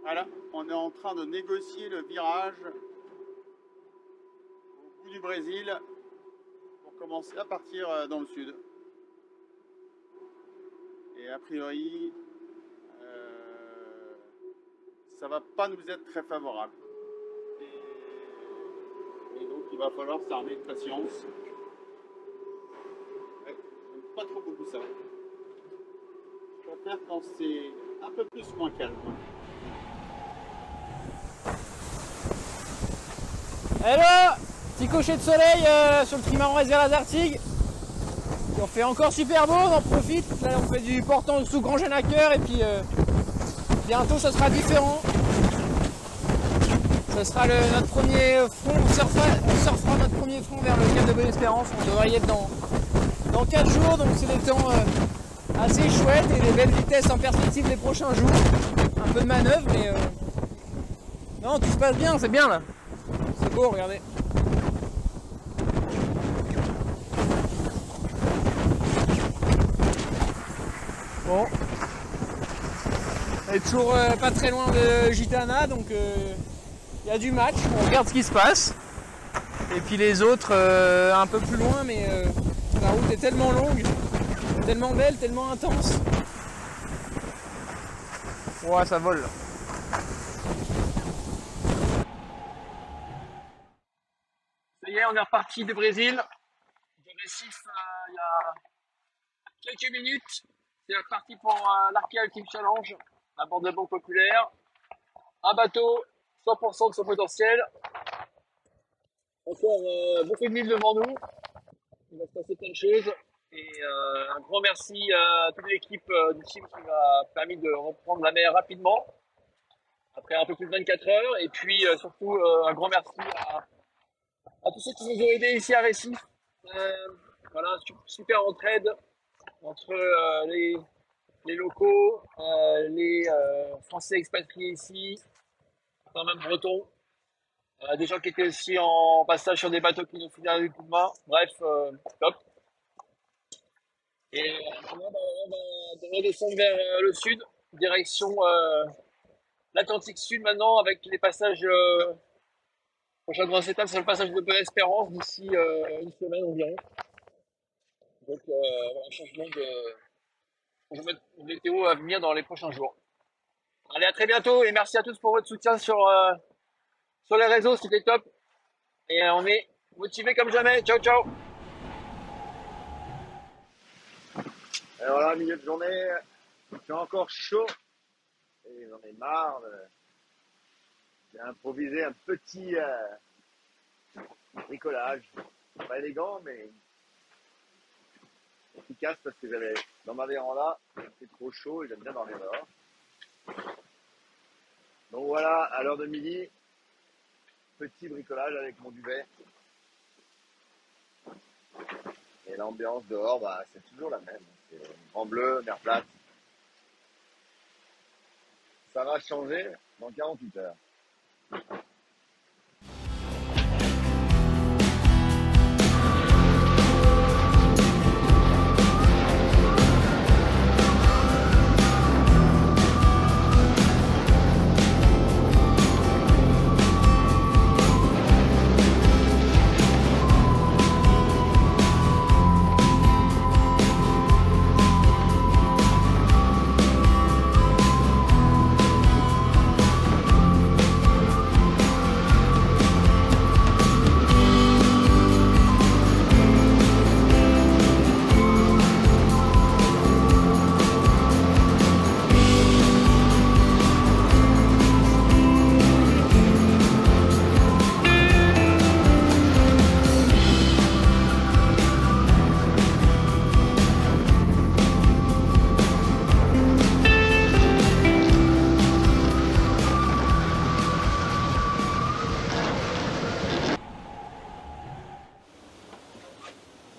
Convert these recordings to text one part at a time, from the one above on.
Voilà, on est en train de négocier le virage au bout du Brésil pour commencer à partir dans le sud. Et a priori, ça va pas nous être très favorable. Et donc il va falloir s'armer de patience. Ouais, j'aime pas trop beaucoup ça. Je préfère quand c'est un peu plus moins calme. Hello, petit cocher de soleil sur le trimaran réserve Artigues. On fait encore super beau, on en profite. Là on fait du portant sous Grand Genacker et puis bientôt ça sera différent. Ce sera notre premier front, on surfera notre premier front vers le Cap de Bonne-Espérance. On devrait y être dans 4 jours, donc c'est des temps assez chouettes et des belles vitesses en perspective les prochains jours. Un peu de manœuvre, mais non, tout se passe bien, c'est bien là. C'est beau, regardez. Bon. On est toujours pas très loin de Gitana, donc il y a du match. On regarde ce qui se passe. Et puis les autres un peu plus loin, mais la route est tellement longue, tellement belle, tellement intense. Ouais, ça vole là. Ça y est, on est reparti du Brésil, de Recife il y a quelques minutes. C'est reparti pour l'Archéa Ultimate Challenge à bord de Banque Populaire. Un bateau, 100% de son potentiel. Encore beaucoup de milles devant nous. Il va se passer plein de choses. Et un grand merci à toute l'équipe du team qui m'a permis de reprendre la mer rapidement, après un peu plus de 24 heures. Et puis surtout un grand merci à tous ceux qui nous ont aidés ici à Recife. Voilà, super entraide entre les locaux, les Français expatriés ici, quand même bretons, des gens qui étaient aussi en passage sur des bateaux qui nous filaient des coups de main. Bref, top. Et on va redescendre vers le sud, direction l'Atlantique Sud maintenant, avec les passages. Prochaine grosse étape, c'est le passage de Bonne-Espérance d'ici une semaine environ. Donc voilà, changement de météo à venir dans les prochains jours. Allez, à très bientôt et merci à tous pour votre soutien sur les réseaux, c'était top. Et on est motivés comme jamais. Ciao, ciao. Et voilà, milieu de journée, il fait encore chaud et j'en ai marre. J'ai improvisé un petit bricolage, pas élégant mais efficace parce que j'avais dans ma véranda, c'est trop chaud et j'aime bien dormir dehors. Donc voilà, à l'heure de midi, petit bricolage avec mon duvet. Et l'ambiance dehors, bah, c'est toujours la même. C'est grand bleu, mer plate. Ça va changer dans 48 heures.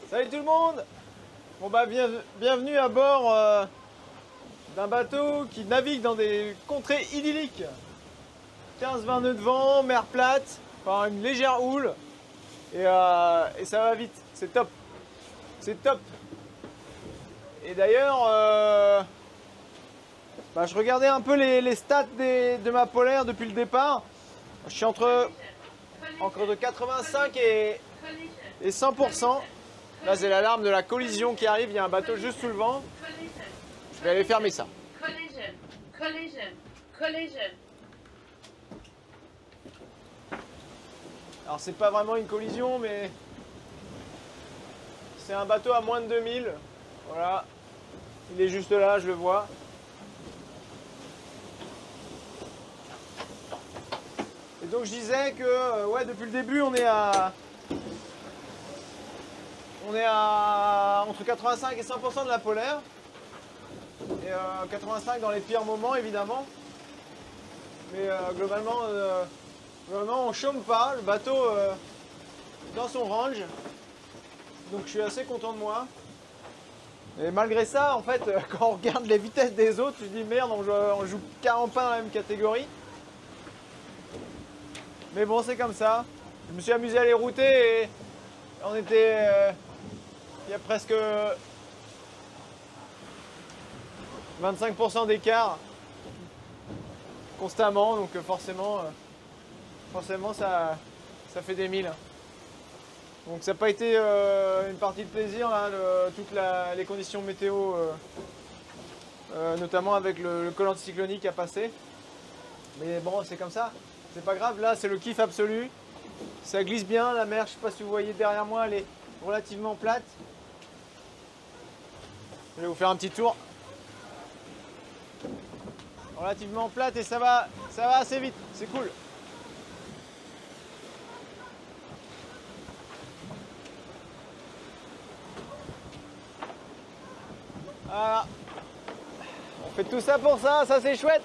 Salut tout le monde. Bon bah bienvenue à bord d'un bateau qui navigue dans des contrées idylliques. 15-20 nœuds de vent, mer plate, enfin une légère houle. Et ça va vite, c'est top. C'est top. Et d'ailleurs, Bah, je regardais un peu les stats de ma polaire depuis le départ. Je suis entre de 85 et 100%. Là, c'est l'alarme de la collision qui arrive. Il y a un bateau juste sous le vent. Je vais aller fermer ça. Alors, c'est pas vraiment une collision, mais c'est un bateau à moins de 2000. Voilà. Il est juste là, je le vois. Et donc je disais que ouais, depuis le début on est à entre 85 et 100% de la polaire. Et 85 dans les pires moments évidemment. Mais globalement on chôme pas, le bateau dans son range. Donc je suis assez content de moi. Et malgré ça, en fait, quand on regarde les vitesses des autres, je dis merde, on joue carrément pas dans la même catégorie. Mais bon, c'est comme ça. Je me suis amusé à les router et on était... il y a presque 25% d'écart constamment, donc forcément ça fait des milles. Donc ça n'a pas été une partie de plaisir, là, toutes les conditions météo, notamment avec le col anticyclonique à passer. Mais bon, c'est comme ça. C'est pas grave, là c'est le kiff absolu. Ça glisse bien, la mer, je sais pas si vous voyez derrière moi, elle est relativement plate. Je vais vous faire un petit tour. Relativement plate et ça va assez vite, c'est cool. Voilà. On fait tout ça pour ça c'est chouette.